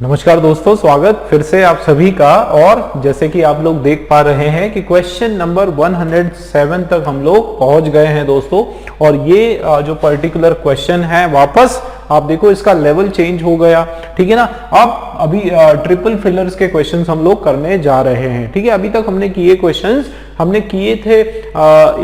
नमस्कार दोस्तों, स्वागत फिर से आप सभी का। और जैसे कि आप लोग देख पा रहे हैं कि क्वेश्चन नंबर 107 तक हम लोग पहुंच गए हैं दोस्तों। और ये जो पर्टिकुलर क्वेश्चन है, वापस आप देखो इसका लेवल चेंज हो गया, ठीक है ना। अब अभी ट्रिपल फिलर्स के क्वेश्चंस हम लोग करने जा रहे हैं, ठीक है। अभी तक हमने किए थे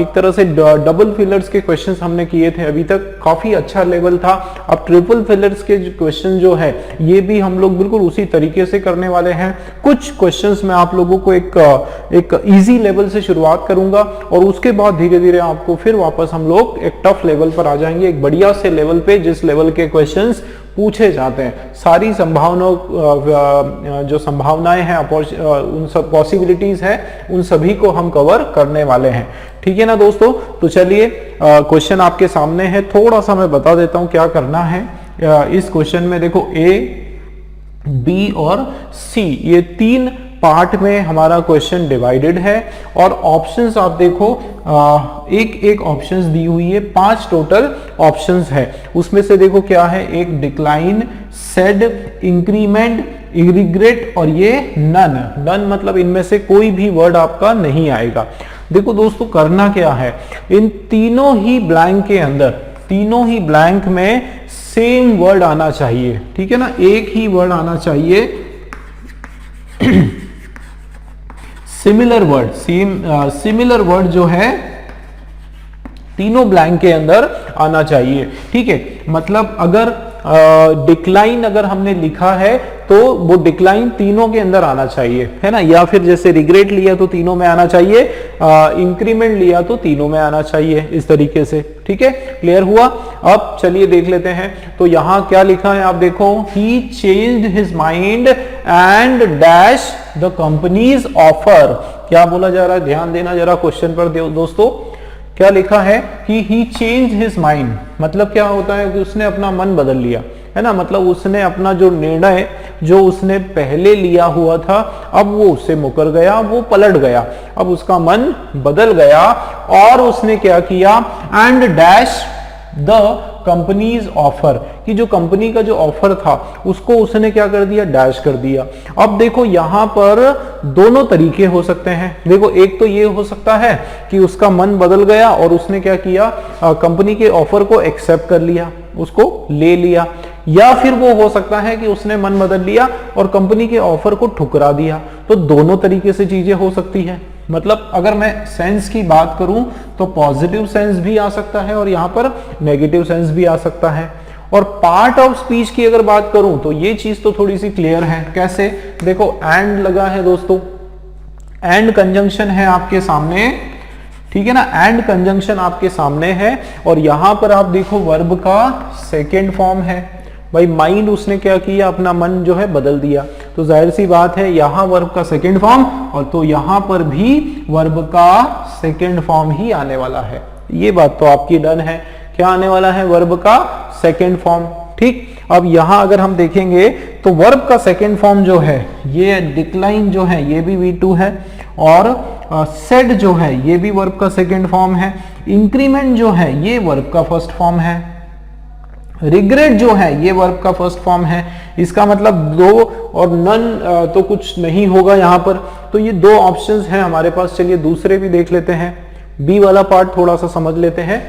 एक तरह से डबल फिलर्स के क्वेश्चंस हमने किए थे, अभी तक काफी अच्छा लेवल था। अब ट्रिपल फिलर्स के क्वेश्चन जो है ये भी हम लोग बिल्कुल उसी तरीके से करने वाले हैं। कुछ क्वेश्चंस में आप लोगों को एक इजी लेवल से शुरुआत करूंगा और उसके बाद धीरे धीरे आपको फिर वापस हम लोग एक टफ लेवल पर आ जाएंगे, एक बढ़िया से लेवल पे जिस लेवल के क्वेश्चंस पूछे जाते हैं। सारी संभावनाओं जो संभावनाएं हैं, उन सब पॉसिबिलिटीज है, उन सभी को हम कवर करने वाले हैं, ठीक है ना दोस्तों। तो चलिए क्वेश्चन आपके सामने है, थोड़ा सा मैं बता देता हूं क्या करना है। इस क्वेश्चन में देखो ए, बी और सी, ये तीन पार्ट में हमारा क्वेश्चन डिवाइडेड है। और ऑप्शंस आप देखो, एक एक ऑप्शंस दी हुई है, 5 टोटल ऑप्शंस है। उसमें से देखो क्या है, एक डिक्लाइन, सेड, इंक्रीमेंट, रिग्रेट और ये नन मतलब इनमें से कोई भी वर्ड आपका नहीं आएगा। देखो दोस्तों करना क्या है, इन तीनों ही ब्लैंक के अंदर, तीनों ही ब्लैंक में सेम वर्ड आना चाहिए, ठीक है ना। एक ही वर्ड आना चाहिए, सिमिलर वर्ड जो है तीनों ब्लैंक के अंदर आना चाहिए, ठीक है। मतलब अगर डिक्लाइन अगर हमने लिखा है तो वो डिक्लाइन तीनों के अंदर आना चाहिए, है ना। या फिर जैसे रिग्रेट लिया तो तीनों में आना चाहिए, इंक्रीमेंट लिया तो तीनों में आना चाहिए, इस तरीके से, ठीक है। क्लियर हुआ। अब चलिए देख लेते हैं। तो यहां क्या लिखा है आप देखो, he changed his mind and dash the company's offer. क्या बोला जा रहा है, ध्यान देना जरा क्वेश्चन पर दोस्तों। क्या लिखा है कि ही चेंज हिज माइंड, मतलब क्या होता है कि उसने अपना मन बदल लिया, है ना। मतलब उसने अपना जो निर्णय जो उसने पहले लिया हुआ था, अब वो उससे मुकर गया, वो पलट गया, अब उसका मन बदल गया। और उसने क्या किया, and dash the company's offer, कि जो कंपनी का जो ऑफर था उसको उसने क्या कर दिया, डैश कर दिया। अब देखो यहां पर दोनों तरीके हो सकते हैं। देखो एक तो ये हो सकता है कि उसका मन बदल गया और उसने क्या किया, कंपनी के ऑफर को एक्सेप्ट कर लिया, उसको ले लिया। या फिर वो हो सकता है कि उसने मन बदल लिया और कंपनी के ऑफर को ठुकरा दिया। तो दोनों तरीके से चीजें हो सकती है। मतलब अगर मैं सेंस की बात करूं तो पॉजिटिव सेंस भी आ सकता है और यहां पर नेगेटिव सेंस भी आ सकता है। और पार्ट ऑफ स्पीच की अगर बात करूं तो ये चीज तो थोड़ी सी क्लियर है। कैसे, देखो एंड लगा है दोस्तों, एंड कंजंक्शन है आपके सामने, ठीक है ना। एंड कंजंक्शन आपके सामने है और यहां पर आप देखो वर्ब का सेकेंड फॉर्म है। भाई माइंड उसने क्या किया, अपना मन जो है बदल दिया, तो जाहिर सी बात है यहां वर्ब का सेकेंड फॉर्म, और तो यहां पर भी वर्ब का सेकेंड फॉर्म ही आने वाला है। ये बात तो आपकी डन है, क्या आने वाला है, वर्ब का सेकेंड फॉर्म, ठीक। अब यहां अगर हम देखेंगे तो वर्ब का सेकेंड फॉर्म जो है, ये डिक्लाइन जो है ये भी V2 है, और सेड जो है ये भी वर्ब का सेकेंड फॉर्म है, इंक्रीमेंट जो है ये वर्ब का फर्स्ट फॉर्म है, रिग्रेट जो है ये वर्ब का फर्स्ट फॉर्म है। इसका मतलब दो और नन तो कुछ नहीं होगा यहां पर। तो ये दो ऑप्शंस हैं हमारे पास। चलिए दूसरे भी देख लेते हैं, बी वाला पार्ट थोड़ा सा समझ लेते हैं।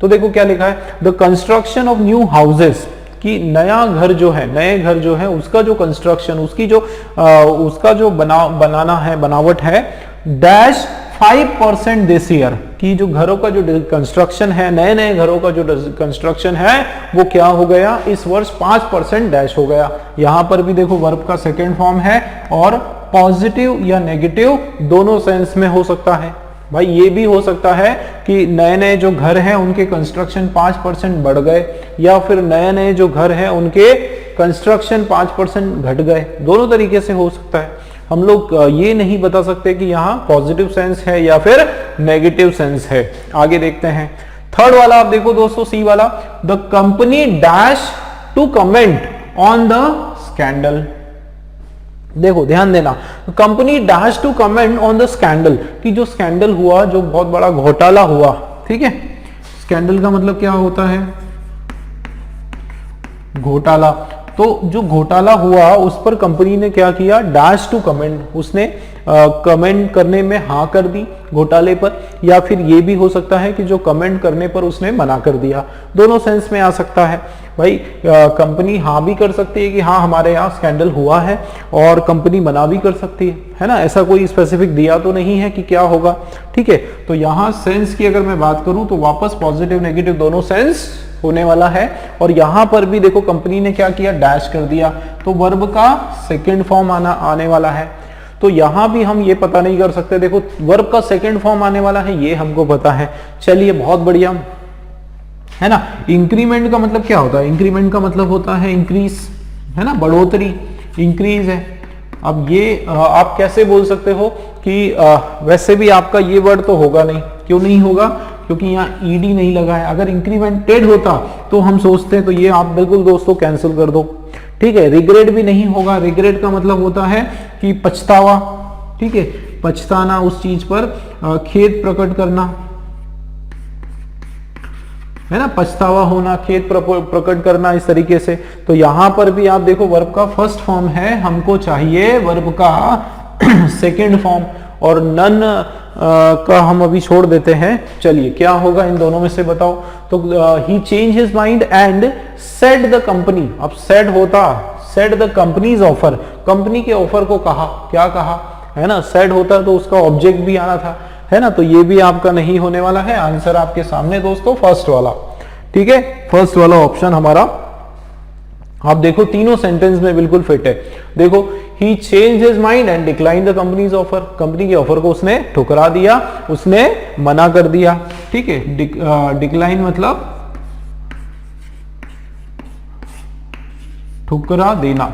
तो देखो क्या लिखा है, the construction of new houses, कि नया घर जो है, नए घर जो है उसका जो कंस्ट्रक्शन, उसका जो बनाना है, बनावट है, डैश 5% दिस ईयर, कि जो घरों का जो कंस्ट्रक्शन है, नए नए घरों का जो कंस्ट्रक्शन है वो क्या हो गया, इस वर्ष 5% डैश हो गया। यहां पर भी देखो वर्ब का सेकेंड फॉर्म है और पॉजिटिव या नेगेटिव दोनों सेंस में हो सकता है। भाई ये भी हो सकता है कि नए नए जो घर हैं उनके कंस्ट्रक्शन 5% बढ़ गए, या फिर नए नए जो घर हैं उनके कंस्ट्रक्शन 5% घट गए। दोनों तरीके से हो सकता है। हम लोग ये नहीं बता सकते कि यहाँ पॉजिटिव सेंस है या फिर नेगेटिव सेंस है। आगे देखते हैं थर्ड वाला, आप देखो दोस्तों सी वाला, the company dash to comment on the scandal. देखो ध्यान देना, company dash to comment on the scandal, कि जो स्कैंडल हुआ, जो बहुत बड़ा घोटाला हुआ, ठीक है। स्कैंडल का मतलब क्या होता है, घोटाला। तो जो घोटाला हुआ उस पर कंपनी ने क्या किया, डैश टू कमेंट, उसने कमेंट करने में हाँ कर दी घोटाले पर, या फिर ये भी हो सकता है कि जो कमेंट करने पर उसने मना कर दिया। दोनों सेंस में आ सकता है भाई। कंपनी हाँ भी कर सकती है कि हाँ हमारे यहाँ स्कैंडल हुआ है, और कंपनी मना भी कर सकती है ना। ऐसा कोई स्पेसिफिक दिया तो नहीं है कि क्या होगा, ठीक है। तो यहाँ सेंस की अगर मैं बात करूं तो वापस पॉजिटिव नेगेटिव दोनों सेंस होने वाला है। और यहां पर भी देखो कंपनी ने क्या किया, डैश कर दिया, तो वर्ब का सेकंड फॉर्म आने वाला है। तो यहां भी हम ये पता नहीं कर सकते, देखो वर्ब का सेकंड फॉर्म आने वाला है ये हमको पता है। चलिए बहुत बढ़िया है ना। इंक्रीमेंट का मतलब क्या होता है, इंक्रीमेंट का मतलब होता है इंक्रीज, है ना, बढ़ोतरी, इंक्रीज है। अब ये आप कैसे बोल सकते हो कि वैसे भी आपका ये वर्ड तो होगा नहीं, क्यों नहीं होगा, क्योंकि यहाँ ईडी नहीं लगा है। अगर इंक्रीमेंटेड होता तो हम सोचते हैं, तो ये आप बिल्कुल दोस्तों कैंसिल कर दो, ठीक है। रिग्रेट भी नहीं होगा, रिग्रेट का मतलब होता है कि पछतावा, ठीक है, पछताना, उस चीज पर खेद प्रकट करना, है ना, पछतावा होना, खेद प्रकट करना, इस तरीके से। तो यहां पर भी आप देखो वर्ब का फर्स्ट फॉर्म है, हमको चाहिए वर्ब का सेकंड फॉर्म, और नन का हम अभी छोड़ देते हैं। चलिए क्या होगा इन दोनों में से बताओ। तो he change his mind and said the company, अब सेड होता said the company's offer, company के ऑफर को कहा, क्या कहा, है ना। सेड होता तो उसका ऑब्जेक्ट भी आना था, है ना। तो ये भी आपका नहीं होने वाला है। आंसर आपके सामने दोस्तों फर्स्ट वाला, ठीक है, फर्स्ट वाला ऑप्शन हमारा। आप देखो तीनों सेंटेंस में बिल्कुल फिट है। देखो he change his mind and decline the company's offer, company के ऑफर को उसने ठुकरा दिया, उसने मना कर दिया, ठीक है। डिक्लाइन मतलब ठुकरा देना,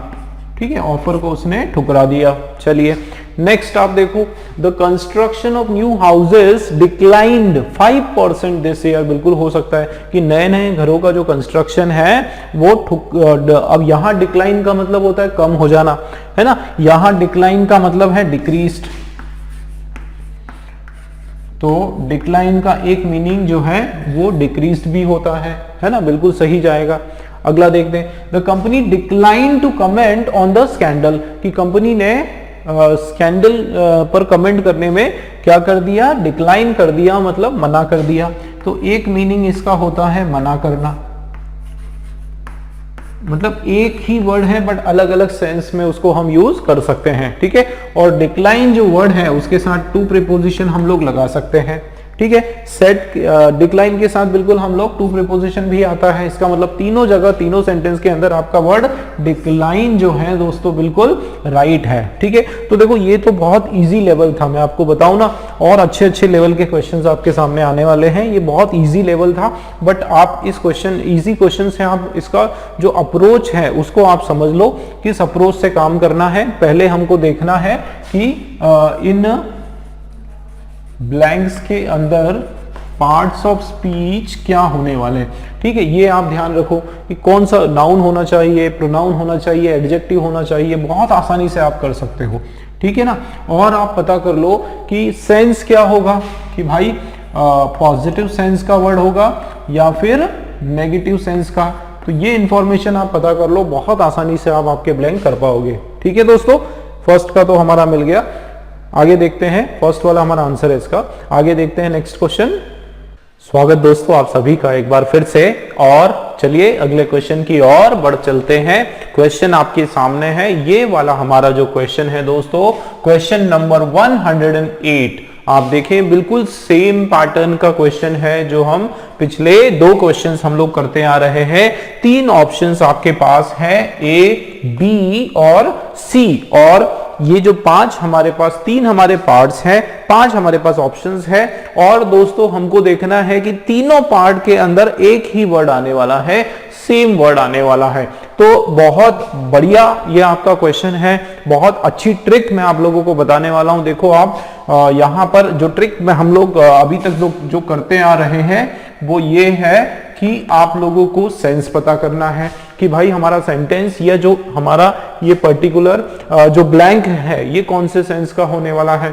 ठीक है, ऑफर को उसने ठुकरा दिया। चलिए नेक्स्ट आप देखो, the construction of new houses declined 5% this year, बिल्कुल हो सकता है कि नए नए घरों का जो कंस्ट्रक्शन है वो अब यहां डिक्लाइन का मतलब होता है कम हो जाना, है ना। यहां डिक्लाइन का मतलब है डिक्रीज्ड, तो डिक्लाइन का एक मीनिंग जो है वो डिक्रीज्ड भी होता है ना, बिल्कुल सही जाएगा। अगला देखते हैं, the company decline to comment on the scandal, कि कंपनी ने स्कैंडल पर कमेंट करने में क्या कर दिया, डिक्लाइन कर दिया, मतलब मना कर दिया। तो एक मीनिंग इसका होता है मना करना, मतलब एक ही वर्ड है बट अलग अलग सेंस में उसको हम यूज कर सकते हैं, ठीक है। और डिक्लाइन जो वर्ड है उसके साथ टू प्रीपोजिशन हम लोग लगा सकते हैं, ठीक है। सेट डिक्लाइन के साथ बिल्कुल हम लोग टू प्रीपोजिशन भी आता है। इसका मतलब तीनों जगह तीनों सेंटेंस के अंदर आपका वर्ड डिक्लाइन जो है दोस्तों बिल्कुल राइट है, ठीक है। तो देखो ये तो बहुत इजी लेवल था, मैं आपको बताऊं ना, और अच्छे अच्छे लेवल के क्वेश्चंस आपके सामने आने वाले हैं। ये बहुत इजी लेवल था, बट आप इस क्वेश्चन इजी क्वेश्चन से आप इसका जो अप्रोच है उसको आप समझ लो, किस अप्रोच से काम करना है। पहले हमको देखना है कि इन ब्लैंक्स के अंदर पार्ट्स ऑफ स्पीच क्या होने वाले हैं, ठीक है। ये आप ध्यान रखो कि कौन सा नाउन होना चाहिए, प्रोनाउन होना चाहिए, एडजेक्टिव होना चाहिए, बहुत आसानी से आप कर सकते हो, ठीक है ना। और आप पता कर लो कि सेंस क्या होगा, कि भाई पॉजिटिव सेंस का वर्ड होगा या फिर नेगेटिव सेंस का। तो ये इंफॉर्मेशन आप पता कर लो, बहुत आसानी से आप आपके ब्लैंक कर पाओगे, ठीक है दोस्तों। फर्स्ट का तो हमारा मिल गया। आगे देखते हैं, फर्स्ट वाला हमारा आंसर है इसका। आगे देखते हैं नेक्स्ट क्वेश्चन। स्वागत दोस्तों आप सभी का एक बार फिर से, और चलिए अगले क्वेश्चन की ओर बढ़ चलते हैं। क्वेश्चन आपके सामने है, ये वाला हमारा जो क्वेश्चन है दोस्तों, क्वेश्चन नंबर 108। आप देखें बिल्कुल सेम पैटर्न का क्वेश्चन है जो हम पिछले दो क्वेश्चंस हम लोग करते आ रहे हैं। तीन ऑप्शंस आपके पास है, ए, बी और सी, और ये जो पांच हमारे पास, तीन हमारे पार्ट्स हैं, पांच हमारे पास ऑप्शंस है। और दोस्तों हमको देखना है कि तीनों पार्ट के अंदर एक ही वर्ड आने वाला है, सेम वर्ड आने वाला है। तो बहुत बढ़िया ये आपका क्वेश्चन है, बहुत अच्छी ट्रिक मैं आप लोगों को बताने वाला हूं। देखो आप यहां पर जो ट्रिक में हम लोग अभी तक जो करते आ रहे हैं वो ये है कि आप लोगों को सेंस पता करना है कि भाई हमारा सेंटेंस या जो हमारा ये पर्टिकुलर जो ब्लैंक है ये कौन से सेंस का होने वाला है,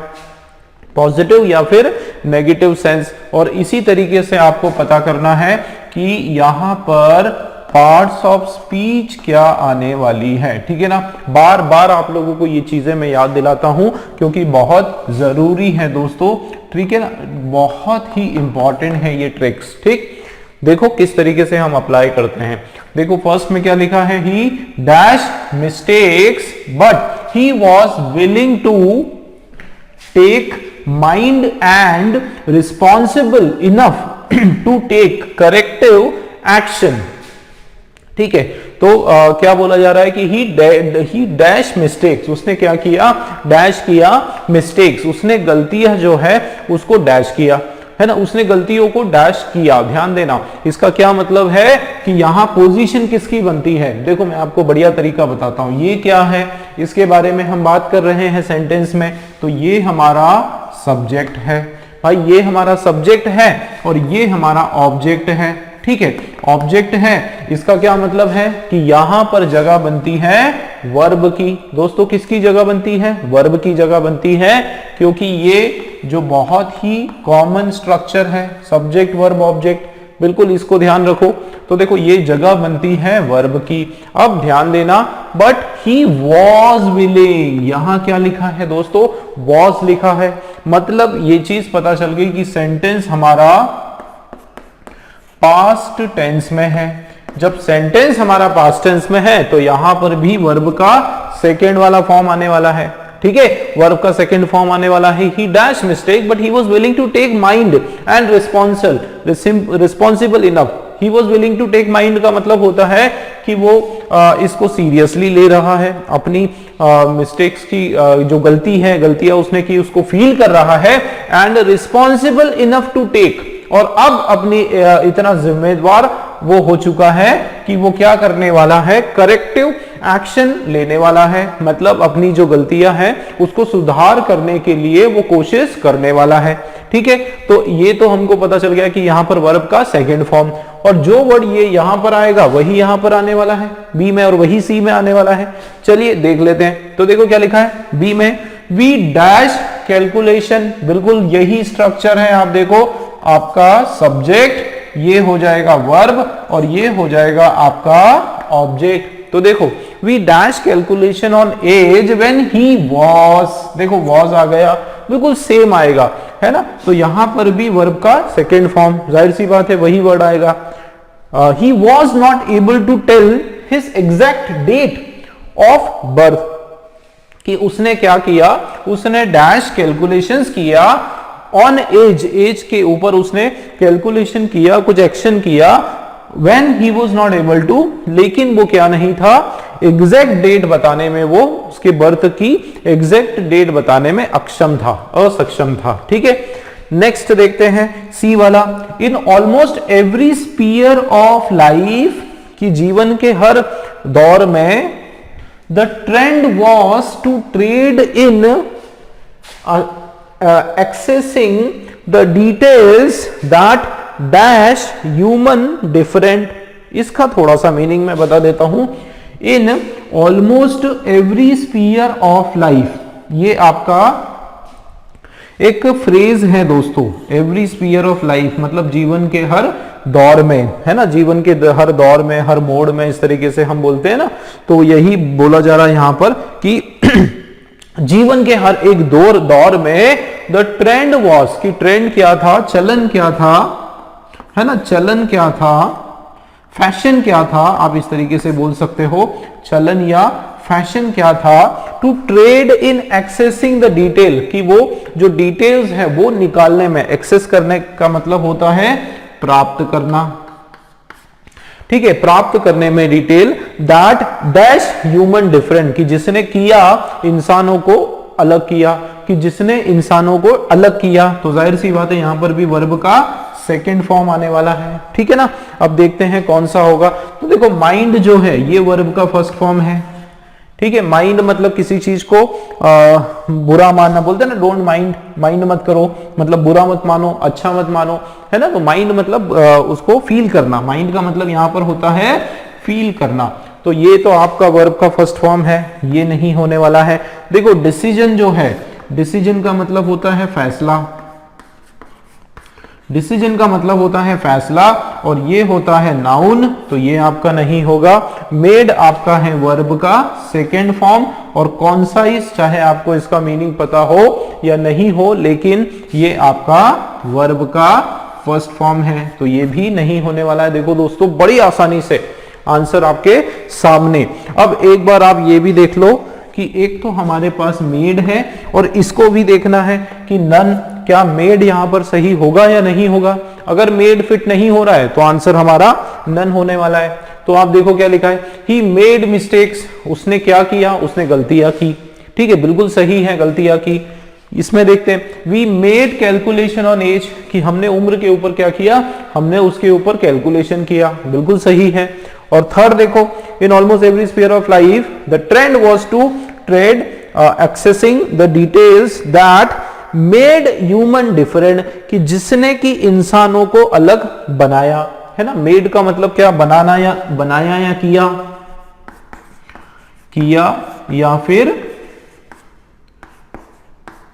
पॉजिटिव या फिर नेगेटिव सेंस। और इसी तरीके से आपको पता करना है कि यहां पर पार्ट्स ऑफ स्पीच क्या आने वाली है। ठीक है ना, बार बार आप लोगों को ये चीजें मैं याद दिलाता हूं क्योंकि बहुत जरूरी है दोस्तों। ठीक है ना, बहुत ही इंपॉर्टेंट है ये ट्रिक्स। ठीक, देखो किस तरीके से हम अप्लाई करते हैं। देखो फर्स्ट में क्या लिखा है, he dash mistakes but he was willing to take mind and responsible enough to take corrective action. ठीक है, तो क्या बोला जा रहा है कि ही डैश मिस्टेक्स, उसने क्या किया, डैश किया मिस्टेक्स, उसने गलतियां जो है उसको डैश किया, है ना, उसने गलतियों को डैश किया। ध्यान देना, इसका क्या मतलब है कि यहां पोजीशन किसकी बनती है। देखो मैं आपको बढ़िया तरीका बताता हूं, ये क्या है, इसके बारे में हम बात कर रहे हैं सेंटेंस में, तो ये हमारा सब्जेक्ट है भाई, ये हमारा सब्जेक्ट है और ये हमारा ऑब्जेक्ट है। ठीक है, ऑब्जेक्ट है, इसका क्या मतलब है कि यहां पर जगह बनती है वर्ब की। दोस्तों किसकी जगह बनती है, वर्ब की जगह बनती है, क्योंकि ये जो बहुत ही कॉमन स्ट्रक्चर है, सब्जेक्ट वर्ब ऑब्जेक्ट, बिल्कुल इसको ध्यान रखो। तो देखो ये जगह बनती है वर्ब की। अब ध्यान देना, बट ही वॉज विलिंग, यहां क्या लिखा है दोस्तों, वॉज लिखा है, मतलब ये चीज पता चल गई कि सेंटेंस हमारा पास्ट टेंस में है। जब सेंटेंस हमारा पास्ट टेंस में है तो यहां पर भी वर्ब का सेकेंड वाला फॉर्म आने वाला है। ठीक है, वर्ब का सेकंड फॉर्म आने वाला है, he dash mistake but he was willing to take mind and responsible enough. He was willing to take mind का मतलब होता है कि वो इसको सीरियसली ले रहा है, अपनी मिस्टेक्स की जो गलतियां उसने की उसको फील कर रहा है, and responsible enough to take, और अब अपनी इतना जिम्मेदार वो हो चुका है कि वो क्या करने वाला है, करेक्टिव एक्शन लेने वाला है, मतलब अपनी जो गलतियां हैं उसको सुधार करने के लिए वो कोशिश करने वाला है। ठीक है, तो ये तो हमको पता चल गया कि यहां पर वर्ब का सेकंड फॉर्म, और जो वर्ड ये यहां पर आएगा वही यहां पर आने वाला है बी में, और वही सी में आने वाला है। चलिए देख लेते हैं। तो देखो क्या लिखा है बी में, वी डैश कैलकुलेशन, बिल्कुल यही स्ट्रक्चर है। आप देखो आपका सब्जेक्ट, ये हो जाएगा वर्ब और ये हो जाएगा आपका ऑब्जेक्ट। तो देखो we dash calculation on age when he was, देखो वॉज आ गया, बिल्कुल सेम आएगा, है ना। तो यहां पर भी वर्ब का सेकेंड फॉर्म, जाहिर सी बात है वही वर्ड आएगा। He was not able to tell his exact date of birth, कि उसने क्या किया, उसने डैश कैलकुलेशंस किया ऑन एज, एज के ऊपर उसने कैलकुलेशन किया, कुछ एक्शन किया, when he was not able to, लेकिन वो क्या नहीं था, एग्जैक्ट डेट बताने में, वो उसके बर्थ की एग्जैक्ट डेट बताने में अक्षम था, असक्षम था। ठीक है, नेक्स्ट देखते हैं सी वाला, in almost every sphere of life, कि जीवन के हर दौर में, the trend was to trade in accessing the details that dash human different। इसका थोड़ा सा मीनिंग मैं बता देता हूं। In almost every sphere of life, ये आपका एक फ्रेज है दोस्तों। एवरी स्पीयर ऑफ लाइफ मतलब जीवन के हर दौर में, है ना, जीवन के हर दौर में, हर मोड़ में, इस तरीके से हम बोलते हैं ना। तो यही बोला जा रहा है यहां पर कि जीवन के हर एक दौर में द ट्रेंड वॉज, कि ट्रेंड क्या था, चलन क्या था, है ना, चलन क्या था, फैशन क्या था, आप इस तरीके से बोल सकते हो, चलन या फैशन क्या था, to trade in accessing the detail, कि वो जो डिटेल्स है वो निकालने में, एक्सेस करने का मतलब होता है प्राप्त करना। ठीक है, प्राप्त करने में detail, that dash human different, कि जिसने किया इंसानों को अलग किया, कि जिसने इंसानों को अलग किया। तो जाहिर सी बात है यहां पर भी वर्ब का सेकंड फॉर्म आने वाला है। ठीक है ना, अब देखते हैं कौन सा होगा। तो देखो माइंड जो है ये वर्ब का फर्स्ट फॉर्म है। ठीक है, माइंड मतलब किसी चीज को बुरा मानना, बोलते हैं ना डोंट माइंड, माइंड मत करो मतलब बुरा मत मानो, अच्छा मत मानो, है ना। तो माइंड मतलब उसको फील करना, माइंड का मतलब यहां पर होता है फील करना। तो ये तो आपका वर्ब का फर्स्ट फॉर्म है, ये नहीं होने वाला है। देखो डिसीजन जो है, डिसीजन का मतलब होता है फैसला, डिसीजन का मतलब होता है फैसला और ये होता है नाउन, तो ये आपका नहीं होगा। मेड आपका है वर्ब का सेकेंड फॉर्म और कॉन्साइज, चाहे आपको इसका मीनिंग पता हो या नहीं हो, लेकिन ये आपका वर्ब का फर्स्ट फॉर्म है, तो ये भी नहीं होने वाला है। देखो दोस्तों, बड़ी आसानी से आंसर आपके सामने। अब एक बार आप ये भी देख लो कि एक तो हमारे पास मेड है और इसको भी देखना है कि नन, क्या मेड यहां पर सही होगा या नहीं होगा। अगर मेड फिट नहीं हो रहा है तो आंसर हमारा नन होने वाला है। तो आप देखो क्या लिखा है, ही मेड मिस्टेक्स, उसने क्या किया, उसने गलतियां की। ठीक है, बिल्कुल सही है, गलतियां की। इसमें देखते हैं we made calculation on age, कि हमने उम्र के ऊपर क्या किया, हमने उसके ऊपर कैलकुलेशन किया, बिल्कुल सही है। और थर्ड देखो, in almost every sphere of life the trend was to trade accessing the details that made human different, कि जिसने कि इंसानों को अलग बनाया, है ना। मेड का मतलब क्या, बनाना या बनाया या किया या फिर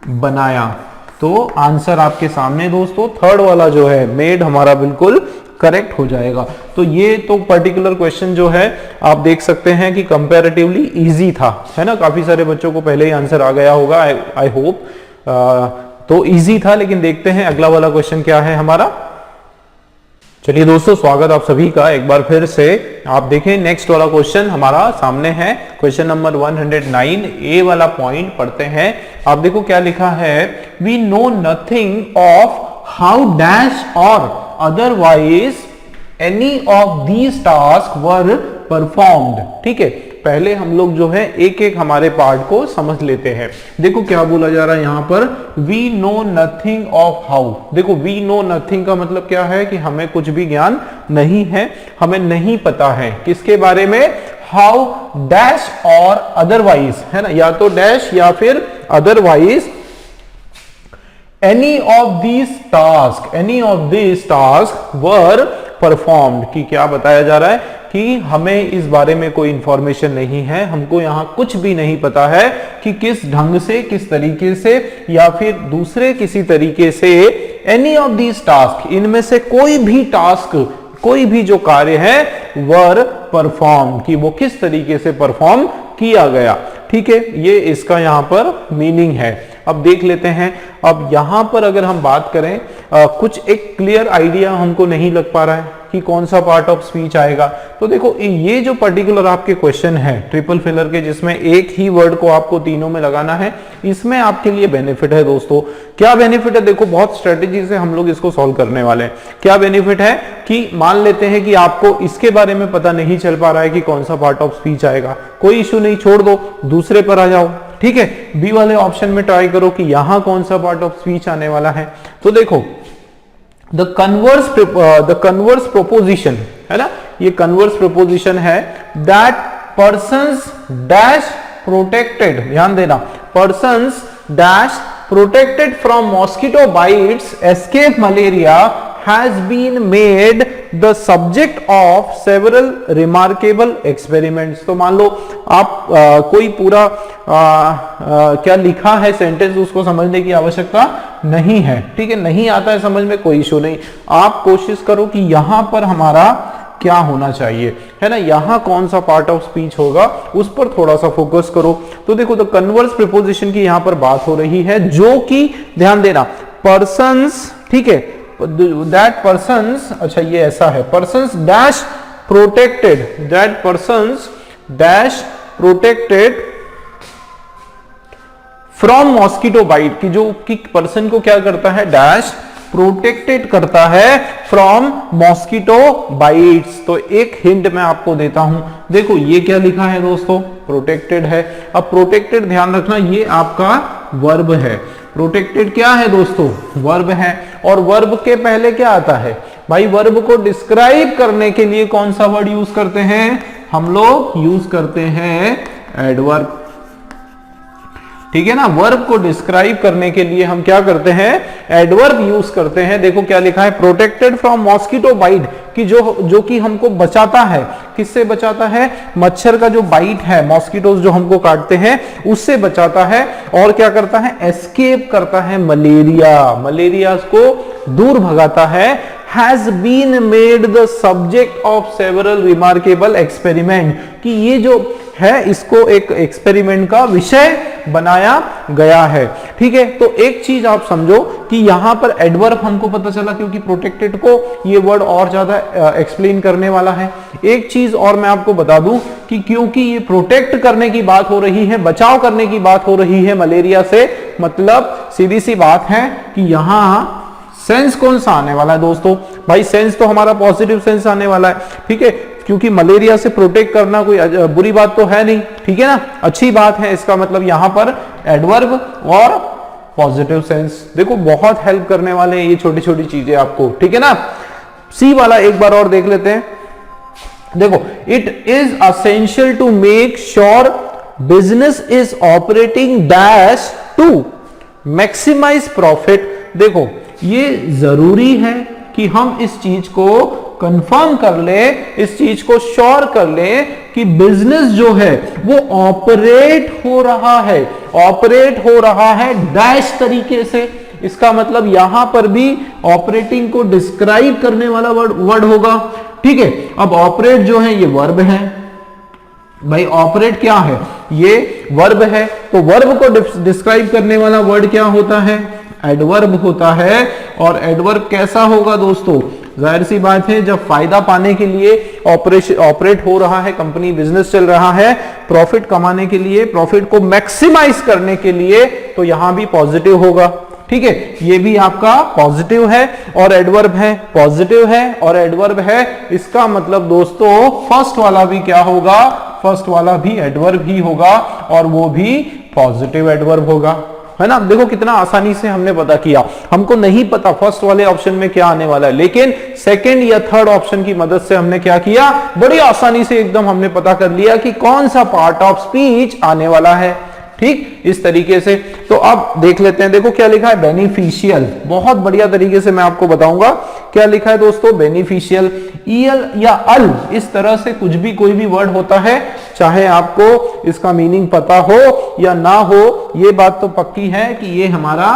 बनाया। तो आंसर आपके सामने दोस्तों, थर्ड वाला जो है मेड हमारा बिल्कुल करेक्ट हो जाएगा। तो ये तो पर्टिकुलर क्वेश्चन जो है आप देख सकते हैं कि कंपैरेटिवली इजी था, है ना। काफी सारे बच्चों को पहले ही आंसर आ गया होगा, आई होप। तो इजी था, लेकिन देखते हैं अगला वाला क्वेश्चन क्या है हमारा। चलिए दोस्तों, स्वागत आप सभी का एक बार फिर से। आप देखें नेक्स्ट वाला क्वेश्चन हमारा सामने है, क्वेश्चन नंबर 109। ए वाला पॉइंट पढ़ते हैं। आप देखो क्या लिखा है, we know nothing of how dash और otherwise any of these task were performed. ठीक है, पहले हम लोग जो है एक एक हमारे पार्ट को समझ लेते हैं। देखो क्या बोला जा रहा है यहां पर, we know nothing of how. देखो वी नो नथिंग का मतलब क्या है कि हमें कुछ भी ज्ञान नहीं है, हमें नहीं पता है किसके बारे में, हाउ डैश और अदरवाइज, है ना, या तो डैश या फिर otherwise any of these task were performed, कि क्या बताया जा रहा है कि हमें इस बारे में कोई इंफॉर्मेशन नहीं है, हमको यहां कुछ भी नहीं पता है कि किस ढंग से, किस तरीके से या फिर दूसरे किसी तरीके से एनी ऑफ दीज टास्क, इनमें से कोई भी टास्क, कोई भी जो कार्य है वर परफॉर्म, कि वो किस तरीके से परफॉर्म किया गया। ठीक है, ये इसका यहां पर मीनिंग है। अब देख लेते हैं। अब यहां पर अगर हम बात करें, कुछ एक क्लियर आइडिया हमको नहीं लग पा रहा है कि कौन सा पार्ट ऑफ स्पीच आएगा। तो देखो ये जो पर्टिकुलर आपके क्वेश्चन है ट्रिपल फिलर के, जिसमें एक ही वर्ड को आपको तीनों में लगाना है, इसमें आपके लिए बेनिफिट है दोस्तों। क्या बेनिफिट है, देखो बहुत स्ट्रेटेजी से हम लोग इसको सॉल्व करने वाले हैं। क्या बेनिफिट है कि मान लेते हैं कि आपको इसके बारे में पता नहीं चल पा रहा है कि कौन सा पार्ट ऑफ स्पीच आएगा, कोई इश्यू नहीं, छोड़ दो, दूसरे पर आ जाओ। ठीक है, बी वाले ऑप्शन में ट्राई करो कि यहां कौन सा पार्ट ऑफ स्पीच आने वाला है। तो देखो द कन्वर्स प्रोपोजिशन, है ना, ये कन्वर्स प्रोपोजिशन है, दैट पर्सन्स डैश प्रोटेक्टेड, ध्यान देना, persons dash protected from mosquito bytes escape malaria has been made the subject of several remarkable experiments। तो मान लो आप कोई पूरा क्या लिखा है सेंटेंस, उसको समझने की आवश्यकता नहीं है। ठीक है, नहीं आता है समझ में, कोई इशू नहीं। आप कोशिश करो कि यहां पर हमारा क्या होना चाहिए, है ना, यहां कौन सा पार्ट ऑफ स्पीच होगा, उस पर थोड़ा सा फोकस करो। तो देखो द कन्वर्स प्रीपोजिशन की यहां पर बात हो रही है, जो कि ध्यान देना पर्सन्स, ठीक है, दैट पर्सन्स, अच्छा ये ऐसा है, persons dash protected, that persons dash protected from mosquito bite, की जो कि पर्सन को क्या करता है, डैश प्रोटेक्टेड करता है फ्रॉम मॉस्किटो बाइट्स। तो एक हिंट मैं आपको देता हूं, देखो ये क्या लिखा है दोस्तों, प्रोटेक्टेड है। अब प्रोटेक्टेड ध्यान रखना, ये आपका वर्ब है। प्रोटेक्टेड क्या है दोस्तों, वर्ब है। और वर्ब के पहले क्या आता है भाई, वर्ब को डिस्क्राइब करने के लिए कौन सा वर्ड यूज करते हैं, हम लोग यूज करते हैं एडवर्ब। ठीक है ना, वर्ब को डिस्क्राइब करने के लिए हम क्या करते हैं, एडवर्ब यूज करते हैं। देखो क्या लिखा है, प्रोटेक्टेड फ्रॉम मॉस्किटो बाइट, कि जो कि हमको बचाता है किससे बचाता है? मच्छर का जो बाइट है, मॉस्किटोज जो हमको काटते हैं उससे बचाता है। और क्या करता है? एस्केप करता है मलेरिया, मलेरिया को दूर भगाता है। has been made the subject of several remarkable experiment, कि ये जो है इसको एक एक्सपेरिमेंट का विषय बनाया गया है। ठीक है, तो एक चीज आप समझो कि यहां पर एडवर्ब हमको पता चला, क्योंकि प्रोटेक्टेड को ये वर्ड और ज्यादा एक्सप्लेन करने वाला है। एक चीज और मैं आपको बता दूं कि क्योंकि ये प्रोटेक्ट करने की बात हो रही है, बचाव करने की बात हो रही है मलेरिया से, मतलब सीधी सी बात है कि यहां सेंस कौन सा आने वाला है दोस्तों? भाई सेंस तो हमारा पॉजिटिव सेंस आने वाला है। ठीक है, क्योंकि मलेरिया से प्रोटेक्ट करना कोई बुरी बात तो है नहीं, ठीक है ना, अच्छी बात है। इसका मतलब यहां पर एडवर्ब और पॉजिटिव सेंस, देखो बहुत हेल्प करने वाले हैं ये छोटी छोटी चीजें आपको, ठीक है ना। सी वाला एक बार और देख लेते हैं। देखो, it is essential to make sure business is operating dash to maximize profit. देखो, ये जरूरी है कि हम इस चीज को कंफर्म कर ले, इस चीज को श्योर कर ले कि बिजनेस जो है वो ऑपरेट हो रहा है, ऑपरेट हो रहा है डैश तरीके से। इसका मतलब यहां पर भी ऑपरेटिंग को डिस्क्राइब करने वाला वर्ड होगा। ठीक है, अब ऑपरेट जो है ये वर्ब है। भाई ऑपरेट क्या है? ये वर्ब है, तो वर्ब को डिस्क्राइब करने वाला वर्ड क्या होता है? एडवर्ब होता है। और एडवर्ब कैसा होगा दोस्तों? जाहिर सी बात है, जब फायदा पाने के लिए ऑपरेट हो रहा है, कंपनी बिजनेस चल रहा है, प्रॉफिट कमाने के लिए, प्रॉफिट को मैक्सिमाइज करने के लिए, तो यहां भी पॉजिटिव होगा। ठीक है, ये भी आपका पॉजिटिव है और एडवर्ब है, पॉजिटिव है और एडवर्ब है। इसका मतलब दोस्तों फर्स्ट वाला भी क्या होगा? फर्स्ट वाला भी एडवर्ब ही होगा और वो भी पॉजिटिव एडवर्ब होगा, है ना। देखो कितना आसानी से हमने पता किया। हमको नहीं पता फर्स्ट वाले ऑप्शन में क्या आने वाला है, लेकिन सेकंड या थर्ड ऑप्शन की मदद से हमने क्या किया? बड़ी आसानी से एकदम हमने पता कर लिया कि कौन सा पार्ट ऑफ स्पीच आने वाला है। ठीक, इस तरीके से। तो अब देख लेते हैं, देखो क्या लिखा है? बेनिफिशियल। बहुत बढ़िया तरीके से मैं आपको बताऊंगा क्या लिखा है दोस्तों। बेनिफिशियल, ईल या अल, इस तरह से कुछ भी कोई भी वर्ड होता है, चाहे आपको इसका मीनिंग पता हो या ना हो, ये बात तो पक्की है कि ये हमारा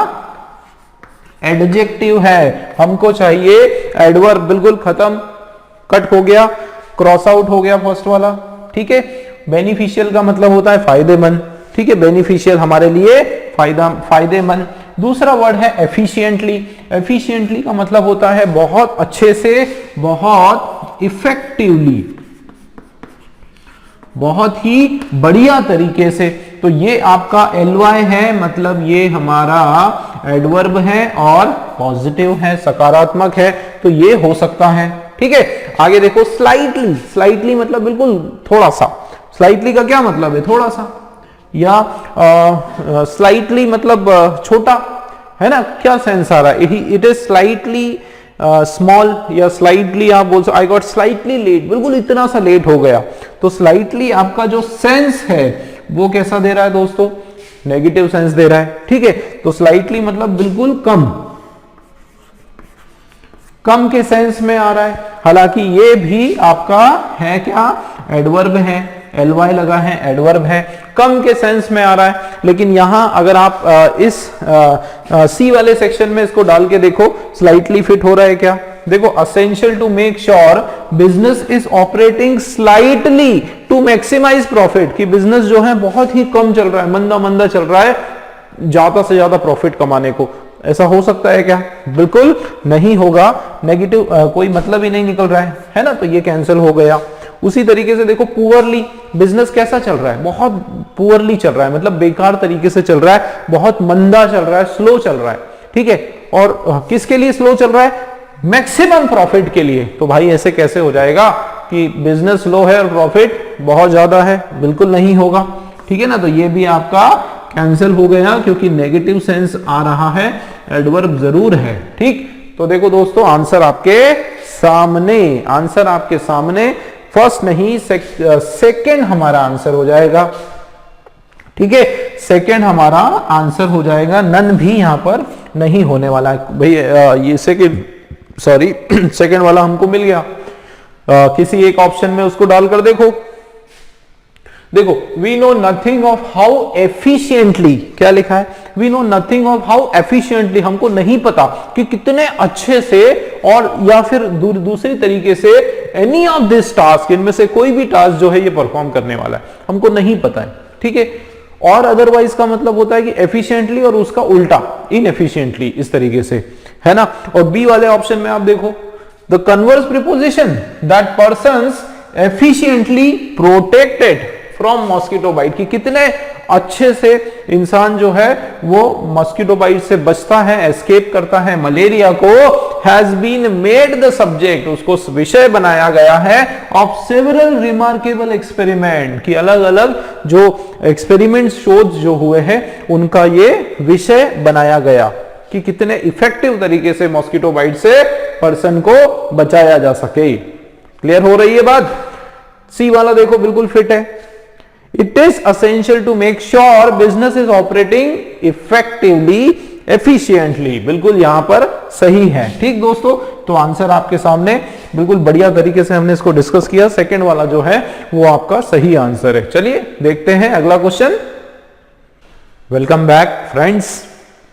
एडजेक्टिव है। हमको चाहिए एडवर्ब। बिल्कुल खत्म, कट हो गया, क्रॉस आउट हो गया फर्स्ट वाला। ठीक है, बेनिफिशियल का मतलब होता है फायदेमंद। ठीक है, बेनिफिशियल हमारे लिए फायदेमंद। दूसरा वर्ड है एफिशिएंटली। एफिशिएंटली का मतलब होता है बहुत अच्छे से, बहुत इफेक्टिवली, बहुत ही बढ़िया तरीके से। तो ये आपका एलवाई है, मतलब ये हमारा एडवर्ब है और पॉजिटिव है, सकारात्मक है, तो ये हो सकता है। ठीक है, आगे देखो स्लाइटली। स्लाइटली मतलब बिल्कुल थोड़ा सा। स्लाइटली का क्या मतलब है? थोड़ा सा, या स्लाइटली मतलब छोटा, है ना। क्या सेंस आ रहा है? इट इज स्लाइटली स्मॉल, या स्लाइटली आप बोल सकते, आई गॉट स्लाइटली लेट, बिल्कुल इतना सा लेट हो गया। तो स्लाइटली आपका जो सेंस है वो कैसा दे रहा है दोस्तों? नेगेटिव सेंस दे रहा है। ठीक है, तो स्लाइटली मतलब बिल्कुल कम, कम के सेंस में आ रहा है। हालांकि ये भी आपका है क्या? एडवर्ब है, एलवाई लगा है, एडवर्ब है, कम के सेंस में आ रहा है। लेकिन यहां अगर आप इस सी वाले सेक्शन में इसको डाल के देखो, स्लाइटली फिट हो रहा है क्या? देखो, essential to make sure business is operating slightly to maximize profit, कि बिजनेस जो है बहुत ही कम चल रहा है, मंदा मंदा चल रहा है, ज्यादा से ज्यादा प्रॉफिट कमाने को। ऐसा हो सकता है क्या? बिल्कुल नहीं होगा। नेगेटिव कोई मतलब ही नहीं निकल रहा है ना, तो ये कैंसिल हो गया। उसी तरीके से देखो पुअरली, बिजनेस कैसा चल रहा है? बहुत पुअरली चल रहा है, मतलब बेकार तरीके से चल रहा है, बहुत मंदा चल रहा है, स्लो चल रहा है। ठीक है, और किसके लिए स्लो चल रहा है? मैक्सिमम प्रॉफिट के लिए। तो भाई ऐसे कैसे हो जाएगा कि बिजनेस स्लो है और प्रॉफिट बहुत ज्यादा है? बिल्कुल नहीं होगा। ठीक है ना, तो ये भी आपका कैंसिल हो गया, क्योंकि नेगेटिव सेंस आ रहा है, एडवर्ब जरूर है। ठीक, तो देखो दोस्तों आंसर आपके सामने, आंसर आपके सामने। फर्स्ट नहीं, सेकंड हमारा आंसर हो जाएगा। ठीक है, सेकंड हमारा आंसर हो जाएगा। नन भी यहां पर नहीं होने वाला है भाई। ये सेकंड, सॉरी सेकंड वाला हमको मिल गया। किसी एक ऑप्शन में उसको डालकर देखो। देखो, we know nothing of how efficiently, क्या लिखा है, we know nothing of how efficiently, हमको नहीं पता कि कितने अच्छे से, और या फिर दूसरी तरीके से एनी ऑफ दिस टास्क, इनमें से कोई भी टास्क जो है ये परफॉर्म करने वाला है, हमको नहीं पता है, ठीक है। और अदरवाइज का मतलब होता है कि एफिशिएंटली और उसका उल्टा इनएफिशिएंटली, इस तरीके से, है ना। और बी वाले ऑप्शन में आप देखो, the converse preposition that persons efficiently protected from mosquito bite, कि कितने अच्छे से इंसान जो है वो मॉस्किटो बाइट से बचता है, एस्केप करता है मलेरिया को, has been made the subject, उसको विषय बनाया गया है ऑफ सेवरल रिमार्केबल एक्सपेरिमेंट, कि अलग अलग जो एक्सपेरिमेंट शोध जो हुए हैं उनका ये विषय बनाया गया कि कितने इफेक्टिव तरीके से मॉस्किटो बाइट से पर्सन को बचाया जा सके। क्लियर हो रही है बात। सी वाला देखो बिल्कुल फिट है, It is essential to make sure business is operating effectively, efficiently, बिल्कुल यहां पर सही है। ठीक दोस्तों, तो आंसर आपके सामने बिल्कुल बढ़िया तरीके से हमने इसको डिस्कस किया। सेकंड वाला जो है वो आपका सही आंसर है। चलिए देखते हैं अगला क्वेश्चन। वेलकम बैक फ्रेंड्स,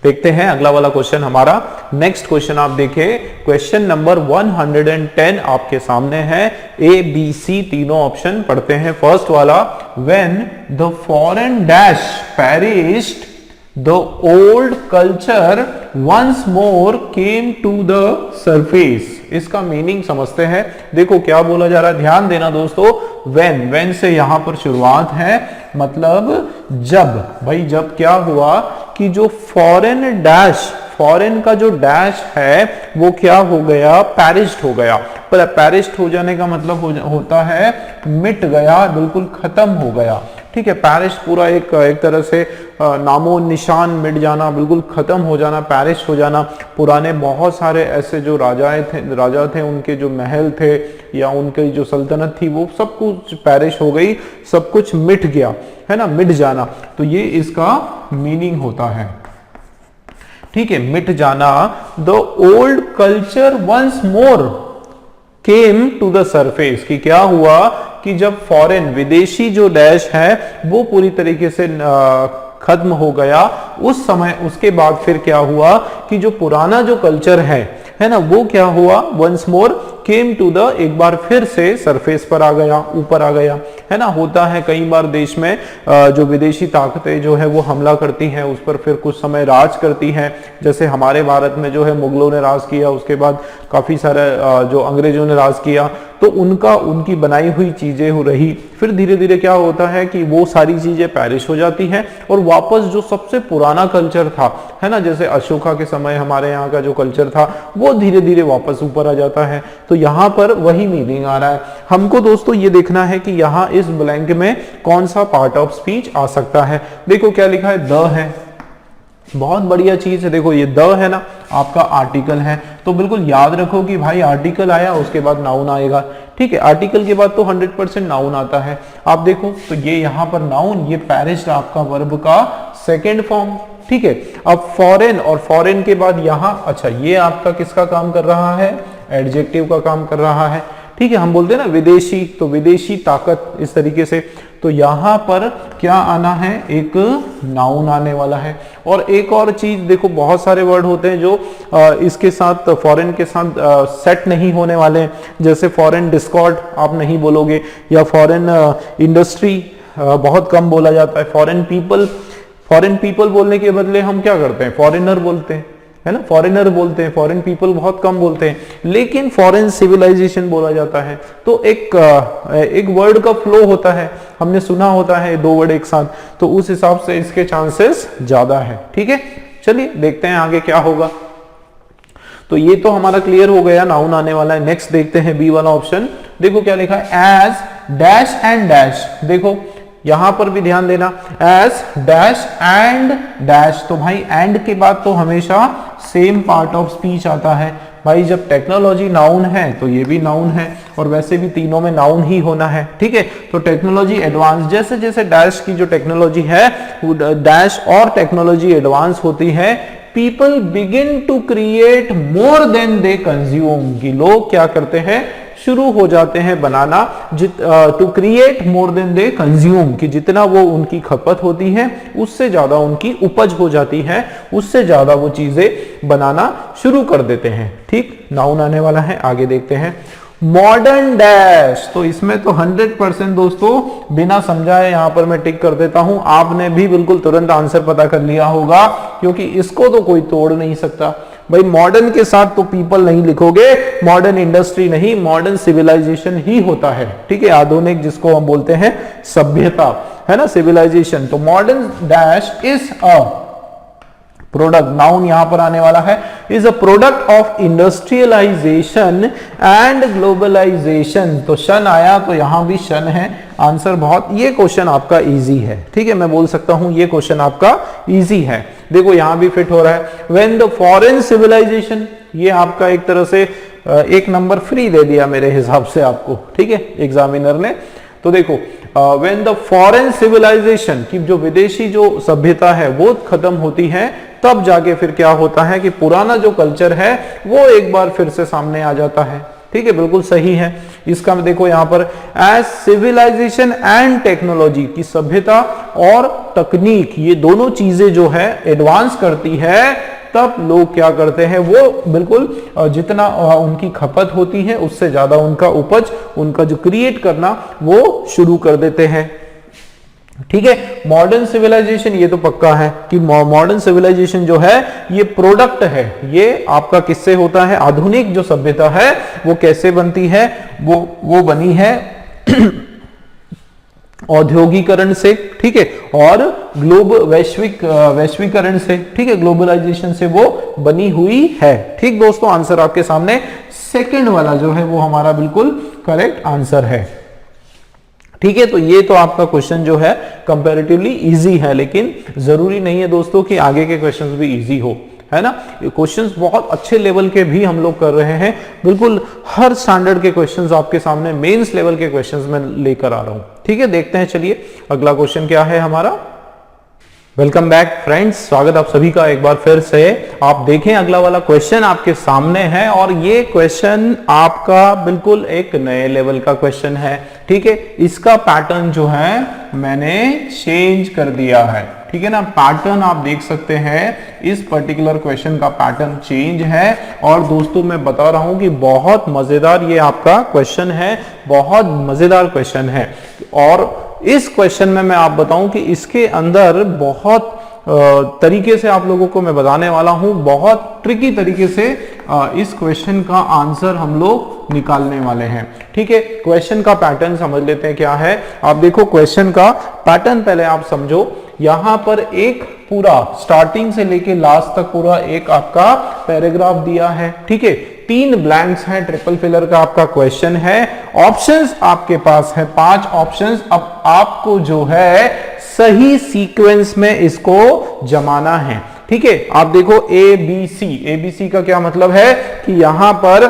देखते हैं अगला वाला क्वेश्चन हमारा। नेक्स्ट क्वेश्चन आप देखें, क्वेश्चन नंबर 110 आपके सामने है। ए बी सी तीनों ऑप्शन पढ़ते हैं। फर्स्ट वाला, when the foreign dash perished the old culture once more came to the surface, इसका मीनिंग समझते हैं। देखो क्या बोला जा रहा है, ध्यान देना दोस्तों। व्हेन से यहां पर शुरुआत है, मतलब जब, भाई जब क्या हुआ कि जो फॉरेन डैश, फॉरेन का जो डैश है वो क्या हो गया, पेरिश्ड हो गया। पर पेरिश्ड हो जाने का मतलब होता है मिट गया, बिल्कुल खत्म हो गया। ठीक है, पेरिश्ड पूरा एक तरह से नामो निशान मिट जाना, बिल्कुल खत्म हो जाना, पेरिश हो जाना। पुराने बहुत सारे ऐसे जो राजा थे उनके जो महल थे या उनकी जो सल्तनत थी वो सब कुछ पेरिश हो गई, सब कुछ मिट गया, है ना, मिट जाना। तो ये इसका मीनिंग होता है। ठीक है, मिट जाना। The old culture once more came to the surface, कि क्या हुआ कि जब फॉरेन विदेशी जो डैश है वो पूरी तरीके से खत्म हो गया, उस समय उसके बाद फिर क्या हुआ कि जो पुराना जो कल्चर है ना, वो क्या हुआ, once more came to the, एक बार फिर से सरफेस पर आ गया, ऊपर आ गया, है ना। होता है कई बार देश में जो विदेशी ताकतें जो है वो हमला करती हैं, उस पर फिर कुछ समय राज करती हैं। जैसे हमारे भारत में जो है मुगलों ने राज किया, उसके बाद काफी सारे जो अंग्रेजों ने राज किया, तो उनकी बनाई हुई चीजें हो रही। फिर धीरे धीरे क्या होता है कि वो सारी चीजें पेरिश हो जाती हैं और वापस जो सबसे पुराना कल्चर था, है ना, जैसे अशोका के समय हमारे यहाँ का जो कल्चर था वो धीरे धीरे वापस ऊपर आ जाता है। तो यहाँ पर वही मीनिंग आ रहा है। हमको दोस्तों ये देखना है कि यहाँ इस ब्लैंक में कौन सा पार्ट ऑफ स्पीच आ सकता है। देखो क्या लिखा है, द है, बहुत बढ़िया चीज है। देखो ये द है ना, आपका आर्टिकल है, तो बिल्कुल याद रखो कि भाई आर्टिकल आया उसके बाद नाउन आएगा। ठीक है, आर्टिकल के बाद तो 100% नाउन आता है। आप देखो तो ये यहाँ पर नाउन, ये पेरिश्ड आपका वर्ब का सेकेंड फॉर्म। ठीक है, अब फॉरेन, और फॉरेन के बाद यहाँ, अच्छा ये आपका किसका काम कर रहा है, एडजेक्टिव का काम कर रहा है। ठीक है, हम बोलते हैं ना विदेशी, तो विदेशी ताकत, इस तरीके से। तो यहां पर क्या आना है, एक नाउन आने वाला है। और एक और चीज देखो, बहुत सारे वर्ड होते हैं जो इसके साथ, फॉरेन के साथ सेट नहीं होने वाले हैं। जैसे फॉरेन डिस्कॉर्ड आप नहीं बोलोगे, या फॉरेन इंडस्ट्री बहुत कम बोला जाता है। फॉरेन पीपल बोलने के बदले हम क्या करते हैं, फॉरेनर बोलते हैं, है ना, फॉरेनर बोलते हैं। फॉरेन पीपल बहुत कम बोलते हैं, लेकिन फॉरेन सिविलाइजेशन बोला जाता है। तो एक वर्ड का फ्लो होता है, हमने सुना होता है दो वर्ड एक साथ, तो उस हिसाब से इसके चांसेस ज्यादा है। ठीक है, चलिए देखते हैं आगे क्या होगा। तो ये तो हमारा क्लियर हो गया, नाउन आने वाला है। नेक्स्ट देखते हैं बी वाला ऑप्शन। देखो क्या लिखा है, एज डैश एंड डैश। देखो यहां पर भी ध्यान देना, एज डैश एंड डैश। तो भाई एंड के बाद तो हमेशा सेम पार्ट ऑफ स्पीच आता है। भाई जब टेक्नोलॉजी नाउन है तो ये भी नाउन है, और वैसे भी तीनों में नाउन ही होना है। ठीक है, तो टेक्नोलॉजी एडवांस, जैसे जैसे डैश की जो टेक्नोलॉजी है, डैश और टेक्नोलॉजी एडवांस होती है, people begin to create more than they consume, कि लोग क्या करते हैं, शुरू हो जाते हैं बनाना, to create more than they consume, कि जितना वो उनकी खपत होती है उससे ज्यादा उनकी उपज हो जाती है, उससे ज्यादा वो चीजें बनाना शुरू कर देते हैं। ठीक, नाउन आने वाला है, आगे देखते हैं। मॉडर्न डैश, तो इसमें तो 100% दोस्तों बिना समझाए यहां पर मैं टिक कर देता हूं। आपने भी बिल्कुल तुरंत आंसर पता कर लिया होगा, क्योंकि इसको तो कोई तोड़ नहीं सकता भाई। मॉडर्न के साथ तो पीपल नहीं लिखोगे, मॉडर्न इंडस्ट्री नहीं, मॉडर्न सिविलाइजेशन ही होता है। ठीक है, आधुनिक जिसको हम बोलते हैं सभ्यता, है ना, सिविलाइजेशन। तो modern dash is a product, noun यहां पर आने वाला है, is a product of industrialization and globalization. तो शन आया तो यहां भी शन है आंसर। बहुत, ये क्वेश्चन आपका इजी है। ठीक है, मैं बोल सकता हूं ये क्वेश्चन आपका इजी है। देखो यहां भी फिट हो रहा है। व्हेन द फॉरेन सिविलाइजेशन, ये आपका एक तरह से एक नंबर फ्री दे दिया मेरे हिसाब से आपको, ठीक है, एग्जामिनर ने। तो देखो व्हेन द फॉरेन सिविलाइजेशन, की जो विदेशी जो सभ्यता है वो खत्म होती है, तब जाके फिर क्या होता है कि पुराना जो कल्चर है वो एक बार फिर से सामने आ जाता है। ठीक है, बिल्कुल सही है। इसका देखो यहां पर एज सिविलाइजेशन एंड टेक्नोलॉजी, की सभ्यता और तकनीक ये दोनों चीजें जो है एडवांस करती है, तब लोग क्या करते हैं, वो बिल्कुल जितना उनकी खपत होती है उससे ज्यादा उनका उपज, उनका जो क्रिएट करना वो शुरू कर देते हैं। ठीक है, मॉडर्न सिविलाइजेशन ये तो पक्का है कि मॉडर्न सिविलाइजेशन जो है ये प्रोडक्ट है, ये आपका किससे होता है, आधुनिक जो सभ्यता है वो कैसे बनती है, वो बनी है औद्योगिकरण से, ठीक है, और वैश्वीकरण से, ठीक है, ग्लोबलाइजेशन से वो बनी हुई है। ठीक दोस्तों, आंसर आपके सामने सेकंड वाला जो है वो हमारा बिल्कुल करेक्ट आंसर है। ठीक है, तो ये तो आपका क्वेश्चन जो है कंपैरेटिवली इजी है, लेकिन जरूरी नहीं है दोस्तों कि आगे के क्वेश्चंस भी इजी हो, है ना। क्वेश्चंस बहुत अच्छे लेवल के भी हम लोग कर रहे हैं, बिल्कुल हर स्टैंडर्ड के क्वेश्चंस आपके सामने मेंस लेवल के क्वेश्चंस में लेकर आ रहा हूं। ठीक है, देखते हैं, चलिए अगला क्वेश्चन क्या है हमारा। वेलकम बैक फ्रेंड्स, स्वागत आप सभी का एक बार फिर से। आप देखें अगला वाला क्वेश्चन आपके सामने है, और ये क्वेश्चन आपका बिल्कुल एक नए लेवल का क्वेश्चन है। ठीक है, इसका पैटर्न जो है मैंने चेंज कर दिया है। ठीक है ना, पैटर्न आप देख सकते हैं, इस पर्टिकुलर क्वेश्चन का पैटर्न चेंज है। और दोस्तों मैं बता रहा हूं कि बहुत मजेदार ये आपका क्वेश्चन है, बहुत मजेदार क्वेश्चन है। और इस क्वेश्चन में मैं आप बताऊं कि इसके अंदर बहुत तरीके से आप लोगों को मैं बताने वाला हूं, बहुत ट्रिकी तरीके से इस क्वेश्चन का आंसर हम लोग निकालने वाले हैं। ठीक है, क्वेश्चन का पैटर्न समझ लेते हैं क्या है। आप देखो क्वेश्चन का पैटर्न पहले आप समझो। यहां पर एक पूरा स्टार्टिंग से लेके लास्ट तक पूरा एक आपका पैराग्राफ दिया है। ठीक है, 3 ब्लैंक्स हैं, ट्रिपल फिलर का आपका क्वेश्चन है। ऑप्शंस आपके पास है 5 ऑप्शंस। अब आपको जो है सही सीक्वेंस में इसको जमाना है। ठीक है, आप देखो ABC का क्या मतलब है कि यहां पर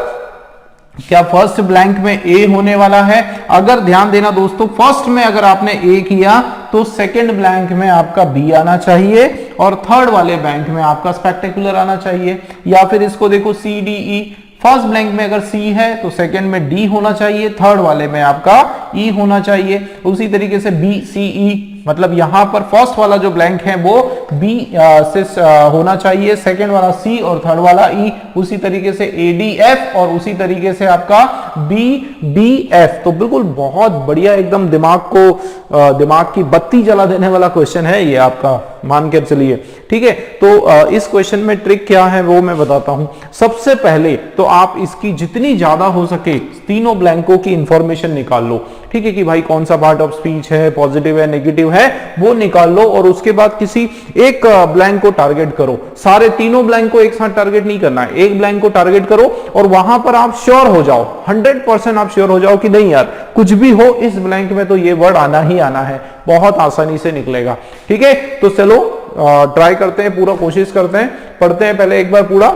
क्या फर्स्ट ब्लैंक में ए होने वाला है। अगर ध्यान देना दोस्तों, फर्स्ट में अगर आपने ए किया तो सेकंड ब्लैंक में आपका बी आना चाहिए, और थर्ड वाले ब्लैंक में आपका स्पेक्टेकुलर आना चाहिए। या फिर इसको देखो CDE, फर्स्ट ब्लैंक में अगर सी है तो सेकंड में डी होना चाहिए, थर्ड वाले में आपका ई होना चाहिए। उसी तरीके से BCE, मतलब यहां पर फर्स्ट वाला जो ब्लैंक है वो बी से होना चाहिए, सेकंड वाला सी और थर्ड वाला ई। उसी तरीके से ADF और उसी तरीके से आपका BBF। तो बिल्कुल बहुत बढ़िया, एकदम दिमाग की बत्ती जला देने वाला क्वेश्चन है ये आपका, मान कर चलिए। ठीक है, तो इस क्वेश्चन में ट्रिक क्या है वो मैं बताता हूं। सबसे पहले तो आप इसकी जितनी ज्यादा हो सके तीनों ब्लैंकों की इंफॉर्मेशन निकाल लो। ठीक है, कि भाई कौन सा पार्ट ऑफ स्पीच है, पॉजिटिव है, नेगेटिव है, वो निकाल लो। और उसके बाद किसी एक ब्लैंक को टारगेट करो। सारे तीनों ब्लैंक को एक साथ टारगेट नहीं करना है, एक ब्लैंक को टारगेट करो और वहां पर आप श्योर हो जाओ, 100% आप श्योर हो जाओ कि नहीं यार कुछ भी हो इस ब्लैंक में तो ये वर्ड आना ही आना है, बहुत आसानी से निकलेगा। ठीक है, तो चलो ट्राई करते हैं, पूरा कोशिश करते हैं, पढ़ते हैं पहले एक बार पूरा,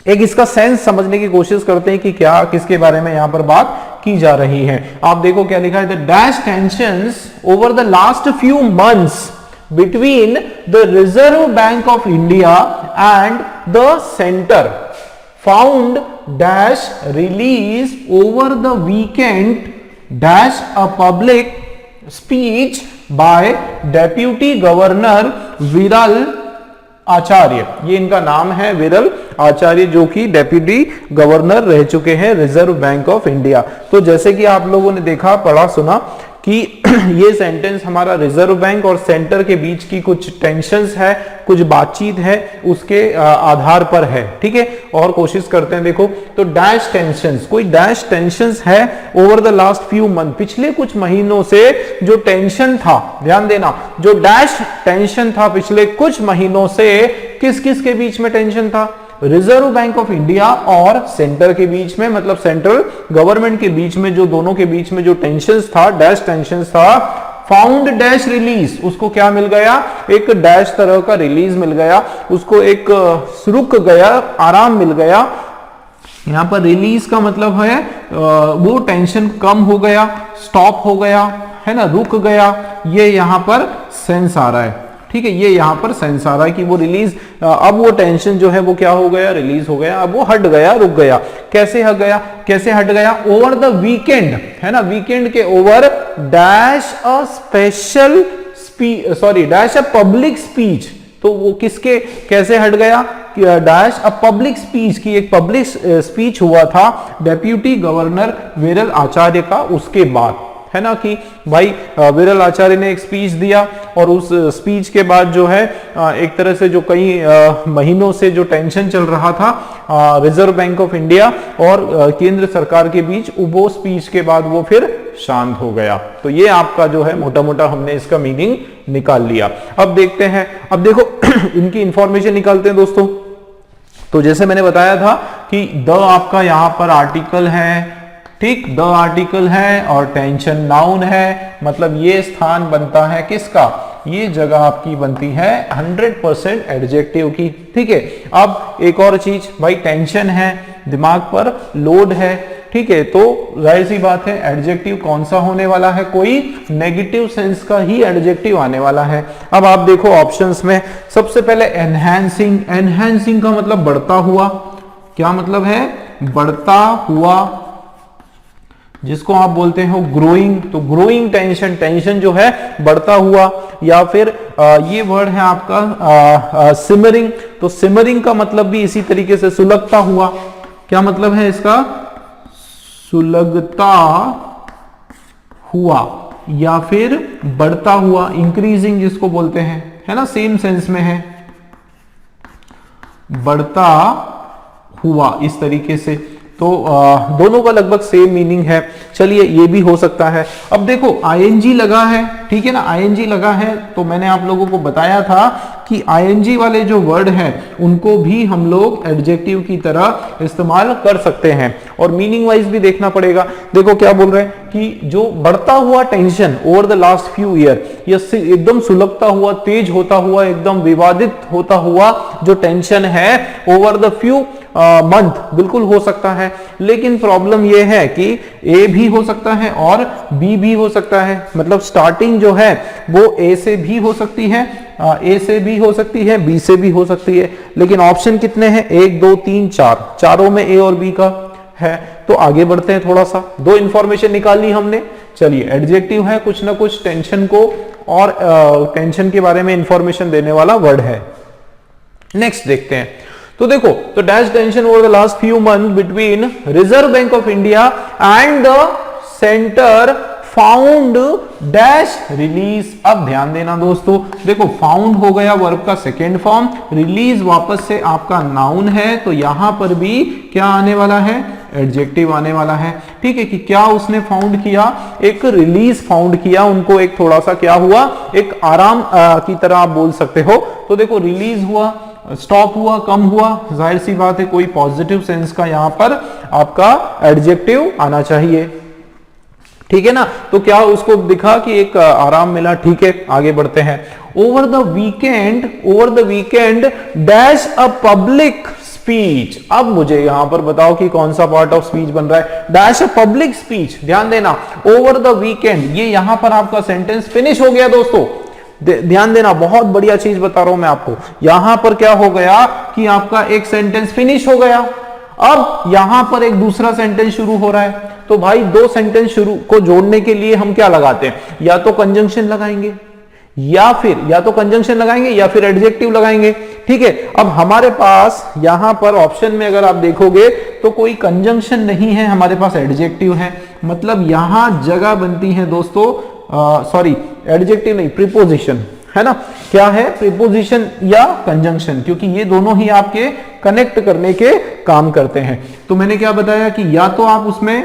एक इसका सेंस समझने की कोशिश करते हैं कि क्या किसके बारे में यहां पर बात की जा रही है। आप देखो क्या लिखा है, the dash tensions over the last few months between the Reserve Bank of India and the center found dash release over the weekend dash a public speech by Deputy Governor Viral Acharya. ये इनका नाम है, विरल आचार्य, जो कि डेप्यूटी गवर्नर रह चुके हैं reserve bank of India. तो जैसे कि आप लोगों ने देखा, पढ़ा, सुना कि ये सेंटेंस हमारा रिजर्व बैंक और सेंटर के बीच की कुछ टेंशंस है, कुछ बातचीत है, उसके आधार पर है। ठीक है, और कोशिश करते हैं। देखो तो डैश टेंशंस, कोई डैश टेंशंस है over the last few month, पिछले कुछ महीनों से जो टेंशन था, ध्यान देना, जो डैश टेंशन था पिछले कुछ महीनों से, किस किस के बीच में टेंशन था? रिजर्व बैंक ऑफ इंडिया और सेंटर के बीच में, मतलब सेंट्रल गवर्नमेंट के बीच में, जो दोनों के बीच में जो टेंशंस था, डैश टेंशंस था, फाउंड डैश रिलीज, उसको क्या मिल गया? एक डैश तरह का रिलीज मिल गया, उसको एक रुक गया, आराम मिल गया। यहां पर रिलीज का मतलब है वो टेंशन कम हो गया, स्टॉप हो गया, है ना, रुक गया, ये यहां पर सेंस आ रहा है। ठीक है, ये यहां पर सेंस आ रहा है कि वो रिलीज, अब वो टेंशन जो है वो क्या हो गया? रिलीज हो गया, अब वो हट गया, रुक गया। कैसे हट गया? कैसे हट गया? ओवर द वीकेंड, है ना, वीकेंड के over dash a special speech, sorry dash a public speech. तो वो किसके, कैसे हट गया? डैश अ पब्लिक स्पीच की, एक पब्लिक स्पीच हुआ था डेप्यूटी गवर्नर विरल आचार्य का, उसके बाद, है ना, कि भाई विरल आचार्य ने एक स्पीच दिया और उस स्पीच के बाद जो है एक तरह से जो कई महीनों से जो टेंशन चल रहा था रिजर्व बैंक ऑफ इंडिया और केंद्र सरकार के बीच, वो स्पीच के बाद वो फिर शांत हो गया। तो ये आपका जो है मोटा मोटा हमने इसका मीनिंग निकाल लिया। अब देखते हैं, अब देखो इनकी इंफॉर्मेशन निकालते हैं दोस्तों। तो जैसे मैंने बताया था कि द आपका यहां पर आर्टिकल है, ठीक, द आर्टिकल है और टेंशन नाउन है, मतलब ये स्थान बनता है किसका? ये जगह आपकी बनती है 100% एडजेक्टिव की। ठीक है, अब एक और चीज, भाई टेंशन है, दिमाग पर लोड है, ठीक है, तो जाहिर सी बात है एडजेक्टिव कौन सा होने वाला है? कोई नेगेटिव सेंस का ही एडजेक्टिव आने वाला है। अब आप देखो ऑप्शंस में, सबसे पहले एनहांसिंग, एनहांसिंग का मतलब बढ़ता हुआ, क्या मतलब है? बढ़ता हुआ, जिसको आप बोलते हो ग्रोइंग। तो ग्रोइंग टेंशन, टेंशन जो है बढ़ता हुआ, या फिर ये वर्ड है आपका सिमरिंग। तो सिमरिंग का मतलब भी इसी तरीके से सुलगता हुआ, क्या मतलब है इसका? सुलगता हुआ, या फिर बढ़ता हुआ, इंक्रीजिंग जिसको बोलते हैं, है ना, सेम सेंस में है, बढ़ता हुआ, इस तरीके से। तो दोनों का लगभग सेम मीनिंग है। चलिए ये भी हो सकता है। अब देखो आईएनजी लगा है, ठीक है ना, आईएनजी लगा है, तो मैंने आप लोगों को बताया था कि आईएनजी वाले जो वर्ड हैं उनको भी हम लोग एडजेक्टिव की तरह इस्तेमाल कर सकते हैं, और मीनिंग वाइज भी देखना पड़ेगा। देखो क्या बोल रहे हैं कि जो बढ़ता हुआ tension over the last few year, ये एकदम सुलगता हुआ, तेज होता हुआ, एकदम विवादित होता हुआ जो टेंशन है ओवर द फ्यू मंथ, बिल्कुल हो सकता है। लेकिन प्रॉब्लम यह है कि ए भी हो सकता है और बी भी हो सकता है, मतलब स्टार्टिंग जो है वो ए से भी हो सकती है, ए से भी हो सकती है, बी से भी हो सकती है। लेकिन ऑप्शन कितने हैं? 1 2 3 4, चारों में ए और बी का है। तो आगे बढ़ते हैं, थोड़ा सा दो इंफॉर्मेशन निकाल ली हमने। चलिए एडजेक्टिव है, कुछ ना कुछ टेंशन को और टेंशन के बारे में इंफॉर्मेशन देने वाला वर्ड है। नेक्स्ट देखते हैं। तो देखो, तो dash tension over the last few month between reserve bank of India and the centre found dash release. अब ध्यान देना दोस्तों, देखो फाउंड हो गया वर्ब का सेकेंड फॉर्म, रिलीज वापस से आपका नाउन है, तो यहां पर भी क्या आने वाला है? एडजेक्टिव आने वाला है। ठीक है, कि क्या उसने फाउंड किया? एक रिलीज फाउंड किया, उनको एक थोड़ा सा क्या हुआ? एक आराम की तरह आप बोल सकते हो। तो देखो रिलीज हुआ, स्टॉप हुआ, कम हुआ, जाहिर सी बात है कोई पॉजिटिव सेंस का यहां पर आपका एडजेक्टिव आना चाहिए। ठीक है ना, तो क्या उसको दिखा कि एक आराम मिला। ठीक है, आगे बढ़ते हैं। Over the weekend dash a public speech. अब मुझे यहां पर बताओ कि कौन सा पार्ट ऑफ स्पीच बन रहा है? Dash a public speech. ध्यान देना, ओवर द वीकेंड, ये यहां पर आपका सेंटेंस फिनिश हो गया दोस्तों। ध्यान देना, बहुत बढ़िया चीज बता रहा हूं मैं आपको। यहां पर क्या हो गया कि आपका एक सेंटेंस फिनिश हो गया, अब यहां पर एक दूसरा सेंटेंस शुरू हो रहा है। तो भाई दो सेंटेंस शुरू को जोड़ने के लिए हम क्या लगाते हैं, या तो कंजंक्शन लगाएंगे या फिर एडजेक्टिव लगाएंगे। ठीक है, अब हमारे पास यहां पर ऑप्शन में अगर आप देखोगे तो कोई कंजंक्शन नहीं है, हमारे पास एडजेक्टिव है। मतलब यहां जगह बनती है दोस्तों, सॉरी एडजेक्टिव नहीं, प्रीपोजिशन है ना। क्या है, प्रीपोजिशन या कंजंक्शन, क्योंकि ये दोनों ही आपके कनेक्ट करने के काम करते हैं। तो मैंने क्या बताया कि या तो आप उसमें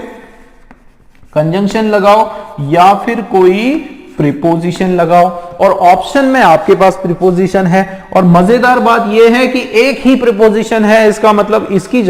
कंजंक्शन लगाओ या फिर कोई प्रीपोजिशन लगाओ, और ऑप्शन में आपके पास प्रीपोजिशन है। और मजेदार बात यह है कि एक ही प्रीपोजिशन है, इसका मतलब इसकी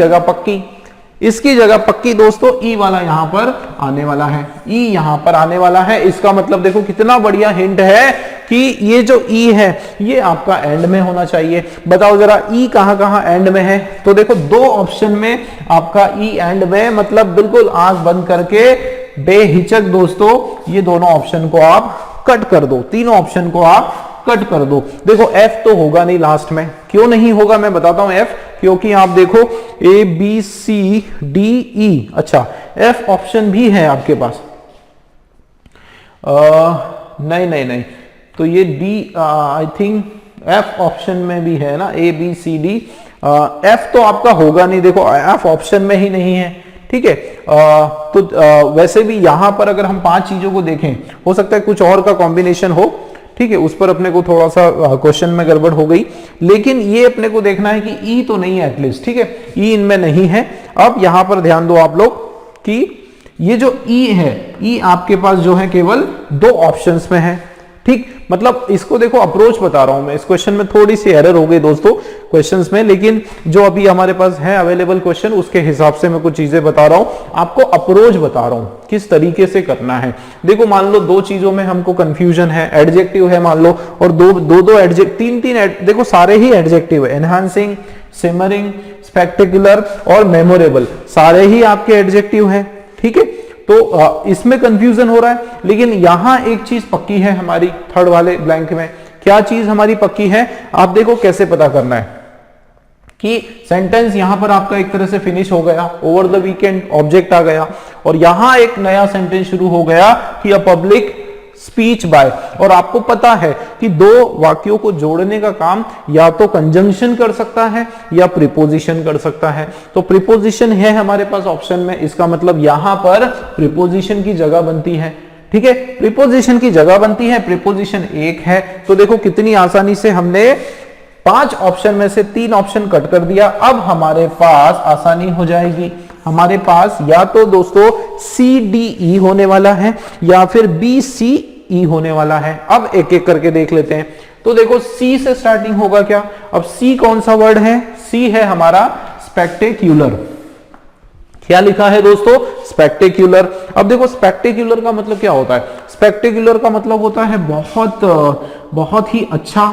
जगह पक्की दोस्तों ई वाला यहां पर आने वाला है, ई यहां पर आने वाला है। इसका मतलब देखो कितना बढ़िया हिंट है कि ये जो ई है ये आपका एंड में होना चाहिए। बताओ जरा ई कहां एंड में है, तो देखो दो ऑप्शन में आपका ई एंड में, मतलब बिल्कुल आंख बंद करके बेहिचक दोस्तों ये दोनों ऑप्शन को आप कट कर दो, तीनों ऑप्शन को आप कट कर दो। देखो एफ तो होगा नहीं लास्ट में, क्यों नहीं होगा मैं बताता हूं एफ, क्योंकि आप देखो ए बी सी डी ई, अच्छा एफ ऑप्शन भी है आपके पास, नहीं, तो ये D I think F option में भी है ना, A B C D, F तो आपका होगा नहीं, देखो एफ ऑप्शन में ही नहीं है। ठीक है, तो वैसे भी यहां पर अगर हम 5 चीजों को देखें, हो सकता है कुछ और का कॉम्बिनेशन हो। ठीक है, उस पर अपने को थोड़ा सा क्वेश्चन में गड़बड़ हो गई, लेकिन ये अपने को देखना है कि ई तो नहीं है एटलीस्ट। ठीक है, ई इनमें नहीं है। अब यहां पर ध्यान दो आप लोग कि ये जो ई है, ई आपके पास जो है केवल 2 ऑप्शंस में है। ठीक, मतलब इसको देखो अप्रोच बता रहा हूं मैं, इस क्वेश्चन में थोड़ी सी एरर हो गई दोस्तों क्वेश्चंस में, लेकिन जो अभी हमारे पास है अवेलेबल क्वेश्चन उसके हिसाब से मैं कुछ चीजें बता रहा हूं आपको, अप्रोच बता रहा हूं किस तरीके से करना है। देखो मान लो 2 चीजों में हमको कंफ्यूजन है, एडजेक्टिव है मान लो, और दो एडजेक्टिव, तीन देखो सारे ही एडजेक्टिव है, एनहांसिंग, सिमरिंग, स्पेक्टेकुलर और मेमोरेबल, सारे ही आपके एडजेक्टिव है। ठीक है, तो इसमें कंफ्यूजन हो रहा है, लेकिन यहां एक चीज पक्की है हमारी थर्ड वाले ब्लैंक में। क्या चीज हमारी पक्की है, आप देखो कैसे पता करना है कि सेंटेंस यहां पर आपका एक तरह से फिनिश हो गया, ओवर द वीकेंड ऑब्जेक्ट आ गया, और यहां एक नया सेंटेंस शुरू हो गया कि अ पब्लिक स्पीच बाय, और आपको पता है कि 2 वाक्यों को जोड़ने का काम या तो कंजंक्शन कर सकता है या प्रीपोजिशन कर सकता है। तो प्रीपोजिशन है हमारे पास ऑप्शन में, इसका मतलब यहां पर प्रीपोजिशन की जगह बनती है। ठीक है, प्रीपोजिशन की जगह बनती है, प्रीपोजिशन 1 है। तो देखो कितनी आसानी से हमने 5 ऑप्शन में से 3 ऑप्शन कट कर दिया। अब हमारे पास आसानी हो जाएगी, हमारे पास या तो दोस्तों सी डी ई होने वाला है या फिर बी सी ई होने वाला है। अब एक एक करके देख लेते हैं। तो देखो सी से स्टार्टिंग होगा क्या, अब सी कौन सा वर्ड है, सी है हमारा स्पेक्टेक्युलर। क्या लिखा है दोस्तों, स्पेक्टेक्युलर। अब देखो स्पेक्टेक्युलर का मतलब क्या होता है, स्पेक्टेक्युलर का मतलब होता है बहुत ही अच्छा।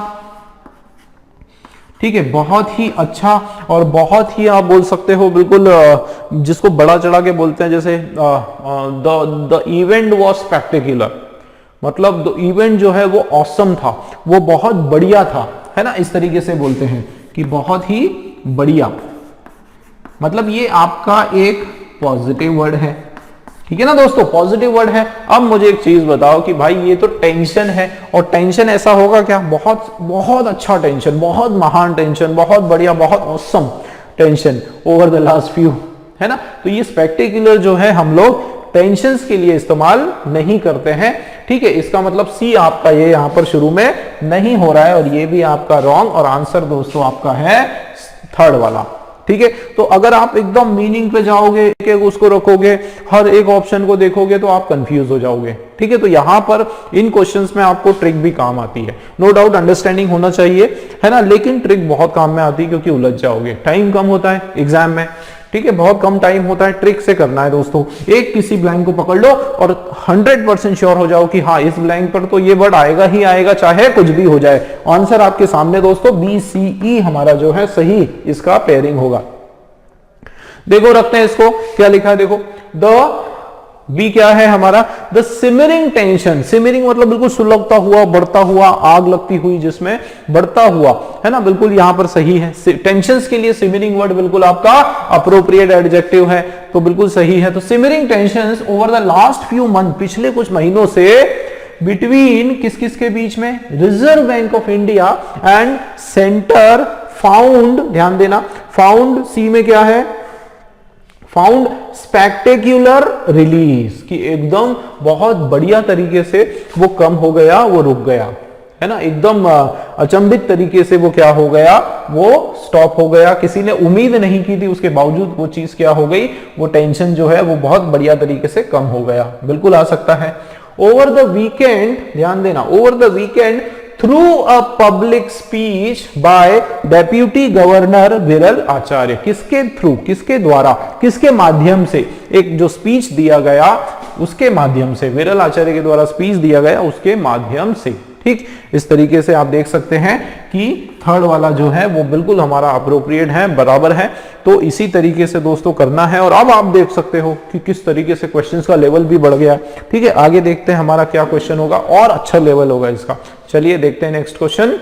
ठीक है, बहुत ही अच्छा, और बहुत ही आप बोल सकते हो बिल्कुल जिसको बड़ा चढ़ा के बोलते हैं, जैसे द इवेंट वॉज स्पेक्टेक्युलर, मतलब द इवेंट जो है वो ऑसम था, वो बहुत बढ़िया था, है ना, इस तरीके से बोलते हैं कि बहुत ही बढ़िया, मतलब ये आपका एक पॉजिटिव वर्ड है। ठीक है ना दोस्तों, पॉजिटिव वर्ड है। अब मुझे एक चीज बताओ कि भाई ये तो टेंशन है, और टेंशन ऐसा होगा क्या, बहुत अच्छा टेंशन, बहुत महान टेंशन, बहुत बढ़िया, बहुत awesome tension over the last few, है ना। तो ये स्पेक्टेक्युलर जो है हम लोग टेंशंस के लिए इस्तेमाल नहीं करते हैं। ठीक है, इसका मतलब सी आपका ये यहां पर शुरू में नहीं हो रहा है, और ये भी आपका रॉन्ग, और आंसर दोस्तों आपका है थर्ड वाला। ठीक है, तो अगर आप एकदम मीनिंग पे जाओगे, एक एक उसको रखोगे, हर एक ऑप्शन को देखोगे, तो आप कंफ्यूज हो जाओगे। ठीक है, तो यहां पर इन क्वेश्चंस में आपको ट्रिक भी काम आती है, नो डाउट अंडरस्टैंडिंग होना चाहिए, है ना, लेकिन ट्रिक बहुत काम में आती है, क्योंकि उलझ जाओगे, टाइम कम होता है एग्जाम में। ठीक है, बहुत कम टाइम होता है, ट्रिक से करना है दोस्तों। एक किसी ब्लैंक को पकड़ लो और 100% श्योर हो जाओ कि हाँ इस ब्लैंक पर तो ये वर्ड आएगा ही आएगा, चाहे कुछ भी हो जाए। आंसर आपके सामने दोस्तों, बी सी ई हमारा जो है सही इसका पेयरिंग होगा। देखो रखते हैं इसको, क्या लिखा है देखो, द बी क्या है हमारा, द सिमरिंग टेंशन, सिमरिंग मतलब बिल्कुल सुलगता हुआ, बढ़ता हुआ, आग लगती हुई जिसमें बढ़ता हुआ, है ना, बिल्कुल यहां पर सही है। टेंशंस के लिए सिमरिंग वर्ड बिल्कुल आपका अप्रोप्रिएट एडजेक्टिव है, तो बिल्कुल सही है। तो simmering tensions over the last few month, पिछले कुछ महीनों से बिटवीन किस किस के बीच में, reserve bank of India and centre found, ध्यान देना, फाउंड सी में क्या है, फाउंड स्पेक्टेक्युलर रिलीज, कि एकदम बहुत बढ़िया तरीके से वो कम हो गया, वो रुक गया, है ना, एकदम अचंभित तरीके से वो क्या हो गया, वो स्टॉप हो गया। किसी ने उम्मीद नहीं की थी, उसके बावजूद वो चीज क्या हो गई, वो टेंशन जो है वो बहुत बढ़िया तरीके से कम हो गया, बिल्कुल आ सकता है। ओवर द वीकेंड, ध्यान देना, over the weekend through a public speech bye deputy governor Viral Acharya, किसके थ्रू, किसके द्वारा, किसके माध्यम से, एक जो स्पीच दिया गया उसके माध्यम से, विरल आचार्य के द्वारा स्पीच दिया गया उसके माध्यम से। ठीक, इस तरीके से आप देख सकते हैं कि थर्ड वाला जो है वो बिल्कुल हमारा अप्रोप्रिएट है, बराबर है। तो इसी तरीके से दोस्तों करना है, और अब आप देख सकते हो कि किस तरीके से क्वेश्चंस का लेवल भी बढ़ गया। ठीक है, आगे देखते हैं हमारा क्या क्वेश्चन होगा, और अच्छा लेवल होगा इसका। चलिए देखते हैं नेक्स्ट क्वेश्चन।